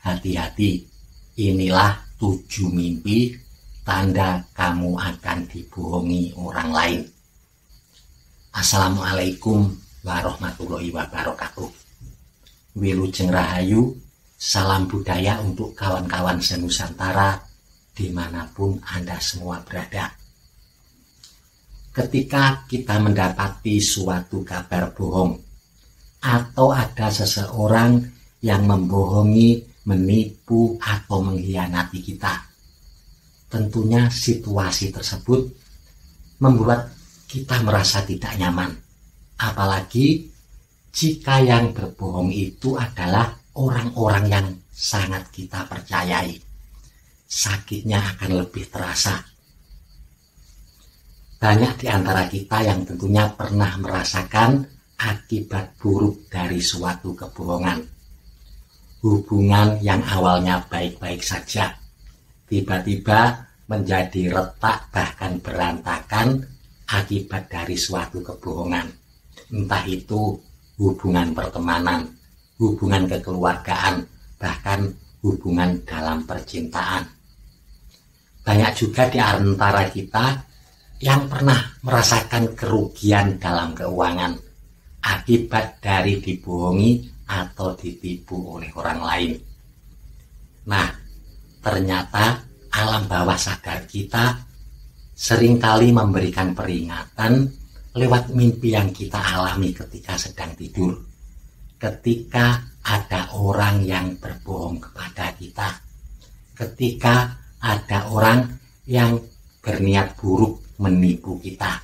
Hati-hati, inilah 7 mimpi tanda kamu akan dibohongi orang lain. Assalamualaikum warahmatullahi wabarakatuh. Wilujeng Rahayu, salam budaya untuk kawan-kawan senusantara dimanapun Anda semua berada. Ketika kita mendapati suatu kabar bohong atau ada seseorang yang membohongi, menipu atau mengkhianati kita, tentunya situasi tersebut membuat kita merasa tidak nyaman. Apalagi jika yang berbohong itu adalah orang-orang yang sangat kita percayai. Sakitnya akan lebih terasa. Banyak di antara kita yang tentunya pernah merasakan akibat buruk dari suatu kebohongan. Hubungan yang awalnya baik-baik saja, tiba-tiba menjadi retak bahkan berantakan akibat dari suatu kebohongan. Entah itu hubungan pertemanan, hubungan kekeluargaan, bahkan hubungan dalam percintaan. Banyak juga di antara kita yang pernah merasakan kerugian dalam keuangan akibat dari dibohongi atau ditipu oleh orang lain. Nah, ternyata alam bawah sadar kita seringkali memberikan peringatan lewat mimpi yang kita alami ketika sedang tidur. Ketika ada orang yang berbohong kepada kita, ketika ada orang yang berniat buruk menipu kita.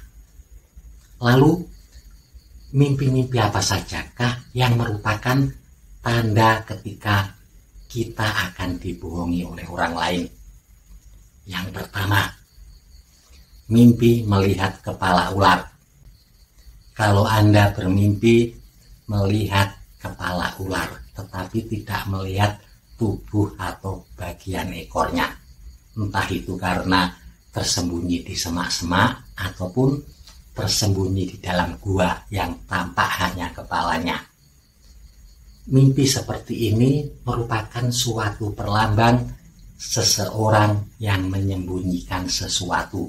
Lalu mimpi-mimpi apa sajakah yang merupakan tanda ketika kita akan dibohongi oleh orang lain? Yang pertama, mimpi melihat kepala ular. Kalau Anda bermimpi melihat kepala ular, tetapi tidak melihat tubuh atau bagian ekornya, entah itu karena tersembunyi di semak-semak ataupun tersembunyi di dalam gua yang tampak hanya kepalanya. Mimpi seperti ini merupakan suatu perlambang seseorang yang menyembunyikan sesuatu.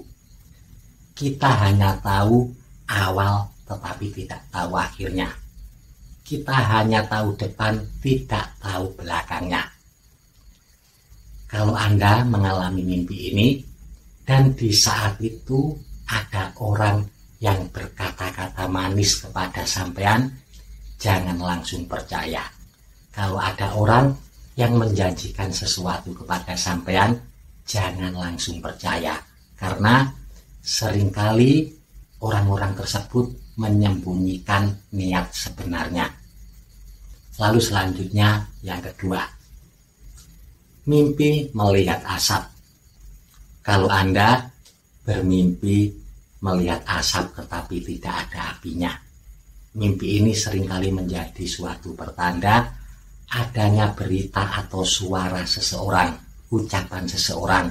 Kita hanya tahu awal tetapi tidak tahu akhirnya. Kita hanya tahu depan, tidak tahu belakangnya. Kalau Anda mengalami mimpi ini dan di saat itu ada orang yang berkata-kata manis kepada sampean, jangan langsung percaya. Kalau ada orang yang menjanjikan sesuatu kepada sampean, jangan langsung percaya. Karena seringkali orang-orang tersebut menyembunyikan niat sebenarnya. Lalu selanjutnya yang kedua, mimpi melihat asap. Kalau Anda bermimpi melihat asap tetapi tidak ada apinya, mimpi ini seringkali menjadi suatu pertanda adanya berita atau suara seseorang, ucapan seseorang,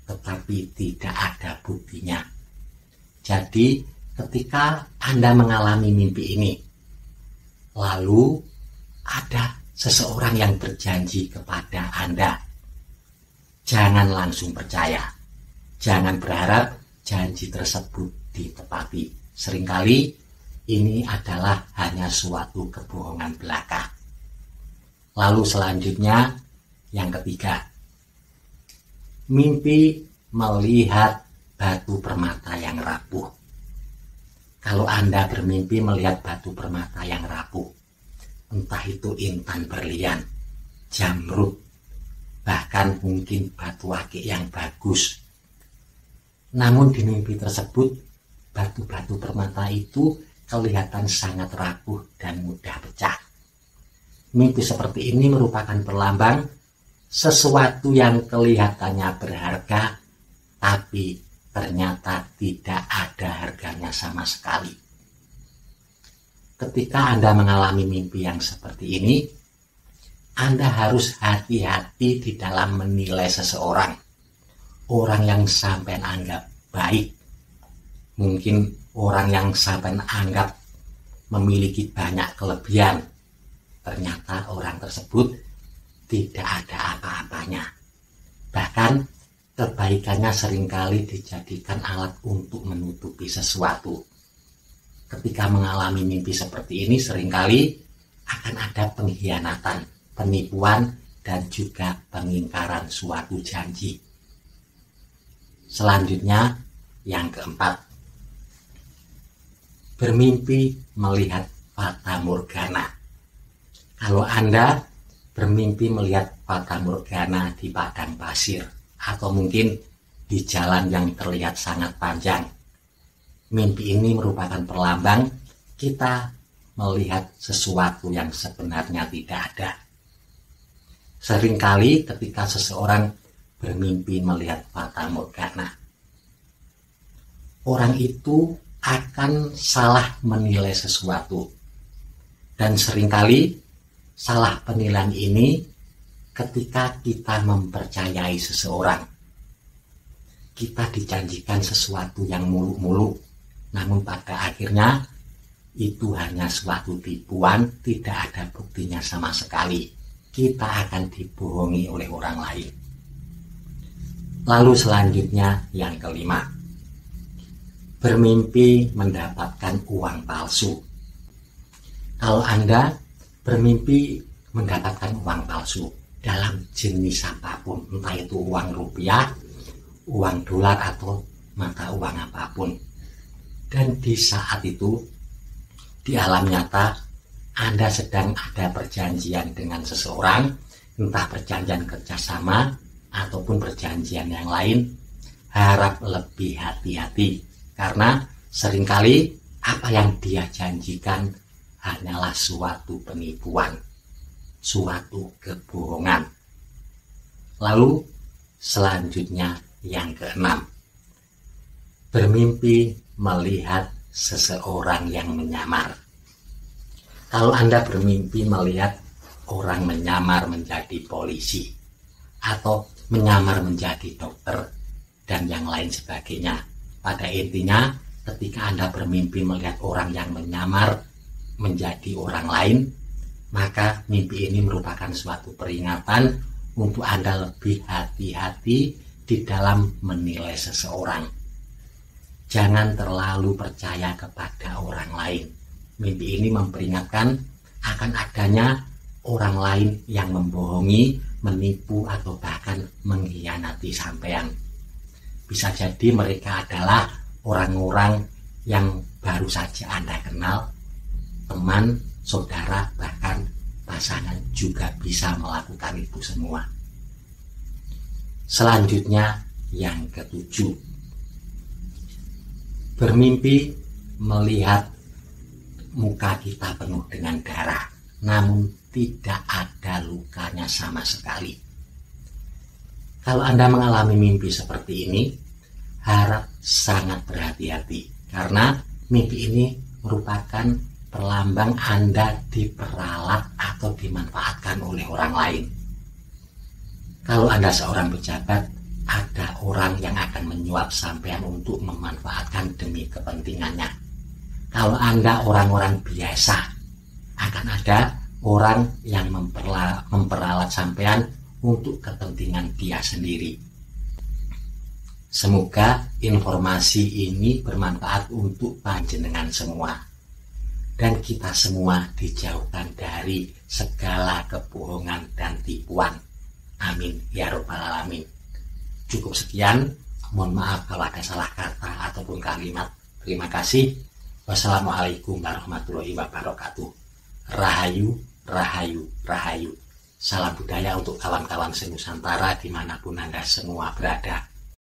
tetapi tidak ada buktinya. Jadi ketika Anda mengalami mimpi ini, lalu ada seseorang yang berjanji kepada Anda, jangan langsung percaya. Jangan berharap janji tersebut ditepati. Seringkali ini adalah hanya suatu kebohongan belaka. Lalu selanjutnya yang ketiga, mimpi melihat batu permata yang rapuh. Kalau Anda bermimpi melihat batu permata yang rapuh, entah itu intan berlian, jamrud, bahkan mungkin batu akik yang bagus. Namun di mimpi tersebut, batu-batu permata itu kelihatan sangat rapuh dan mudah pecah. Mimpi seperti ini merupakan perlambang sesuatu yang kelihatannya berharga, tapi ternyata tidak ada harganya sama sekali. Ketika Anda mengalami mimpi yang seperti ini, Anda harus hati-hati di dalam menilai seseorang. Orang yang sampai anggap baik, mungkin orang yang sampai anggap memiliki banyak kelebihan, ternyata orang tersebut tidak ada apa-apanya. Bahkan kebaikannya seringkali dijadikan alat untuk menutupi sesuatu. Ketika mengalami mimpi seperti ini seringkali akan ada pengkhianatan, penipuan, dan juga pengingkaran suatu janji. Selanjutnya yang keempat, bermimpi melihat fata morgana. Kalau Anda bermimpi melihat fata morgana di padang pasir atau mungkin di jalan yang terlihat sangat panjang, mimpi ini merupakan perlambang kita melihat sesuatu yang sebenarnya tidak ada. Seringkali ketika seseorang bermimpi melihat fata morgana, orang itu akan salah menilai sesuatu. Dan seringkali salah penilaian ini ketika kita mempercayai seseorang. Kita dijanjikan sesuatu yang muluk-muluk, namun pada akhirnya itu hanya suatu tipuan, tidak ada buktinya sama sekali. Kita akan dibohongi oleh orang lain. Lalu selanjutnya yang kelima, bermimpi mendapatkan uang palsu. Kalau Anda bermimpi mendapatkan uang palsu dalam jenis apapun, entah itu uang rupiah, uang dolar, atau mata uang apapun, dan di saat itu di alam nyata Anda sedang ada perjanjian dengan seseorang, entah perjanjian kerjasama ataupun perjanjian yang lain, harap lebih hati-hati. Karena seringkali apa yang dia janjikan hanyalah suatu penipuan, suatu kebohongan. Lalu selanjutnya yang keenam, bermimpi melihat seseorang yang menyamar. Kalau Anda bermimpi melihat orang menyamar menjadi polisi atau menyamar menjadi dokter dan yang lain sebagainya, pada intinya ketika Anda bermimpi melihat orang yang menyamar menjadi orang lain, maka mimpi ini merupakan suatu peringatan untuk Anda lebih hati-hati di dalam menilai seseorang. Jangan terlalu percaya kepada orang lain. Mimpi ini memperingatkan akan adanya orang lain yang membohongi, menipu, atau bahkan mengkhianati sampean. Bisa jadi mereka adalah orang-orang yang baru saja Anda kenal, teman, saudara, bahkan pasangan juga bisa melakukan itu semua. Selanjutnya yang ketujuh, bermimpi melihat muka kita penuh dengan darah, namun tidak ada lukanya sama sekali. Kalau Anda mengalami mimpi seperti ini, harap sangat berhati-hati, karena mimpi ini merupakan perlambang Anda diperalat atau dimanfaatkan oleh orang lain. Kalau Anda seorang pejabat, ada orang yang akan menyuap sampean untuk memanfaatkan demi kepentingannya. Kalau Anda orang-orang biasa, akan ada orang yang memperalat sampean untuk kepentingan dia sendiri. Semoga informasi ini bermanfaat untuk panjenengan semua, dan kita semua dijauhkan dari segala kebohongan dan tipuan. Amin ya robbal alamin. Cukup sekian, mohon maaf kalau ada salah kata ataupun kalimat. Terima kasih. Wassalamualaikum warahmatullahi wabarakatuh. Rahayu, rahayu, rahayu. Salam budaya untuk kawan-kawan se-Nusantara dimanapun Anda semua berada.